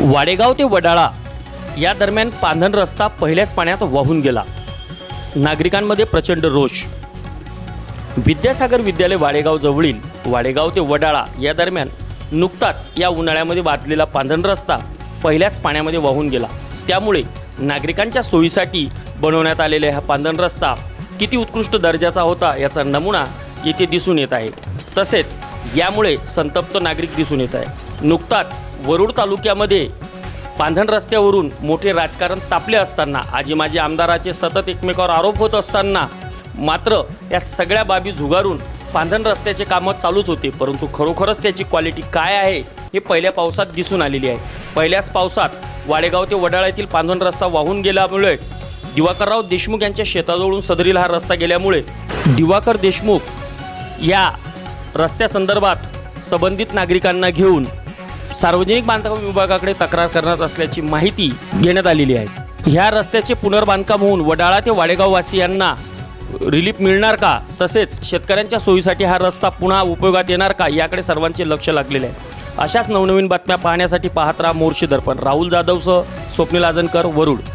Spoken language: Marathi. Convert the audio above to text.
वाडेगाव ते वडाळा या दरम्यान पांधन रस्ता पहिल्याच पाण्यात वाहून गेला। नागरिकांमध्ये प्रचंड रोष। विद्यासागर विद्यालय वाडेगाव जवळील वाडेगाव ते वडाळा या दरम्यान नुकताच या उन्हाळ्यामध्ये बांधलेला पांधन रस्ता पहिल्याच पाण्यामध्ये वाहून गेला। त्यामुळे नागरिकांच्या सोयीसाठी बनवण्यात आलेला हा पांधन रस्ता किती उत्कृष्ट दर्जाचा होता याचा नमुना येथे दिसून येत आहे। तसेच यामुळे संतप्त नागरिक दिसून येत आहे। नुकताच वरुड तालुक्यामध्ये पांधन रस्त्यावरून मोठे राजकारण तापले असताना आजी माजी आमदाराचे सतत एकमेकावर आरोप होत असताना मात्र या सगळ्या बाबी झुगारून पांधन रस्त्याचे कामं चालूच होते, परंतु खरोखरच त्याची क्वालिटी काय आहे हे पहिल्या पावसात दिसून आलेली आहे। पहिल्याच पावसात वाडेगाव ते वडाळा येथील पांधन रस्ता वाहून गेल्यामुळे दिवाकरराव देशमुख यांच्या शेताजवळून सदरील हा रस्ता गेल्यामुळे दिवाकर देशमुख या रस्त्यासंदर्भात संबंधित नागरिकांना घेऊन सार्वजनिक बांधकाम विभागाकडे तक्रार करण्यात असल्याची माहिती घेण्यात आलेली आहे। ह्या रस्त्याचे पुनर्बांधकाम होऊन वडाळा ते वाडेगाव वासियांना रिलीफ मिळणार का, तसेच शेतकऱ्यांच्या सोयीसाठी हा रस्ता पुन्हा उपयोगात येणार का याकडे सर्वांचे लक्ष लागलेले आहे। अशाच नवनवीन बातम्या पाहण्यासाठी पाहत राहा मोर्शी दर्पण। राहुल जाधवसह स्वप्नील आजनकर, वरुड।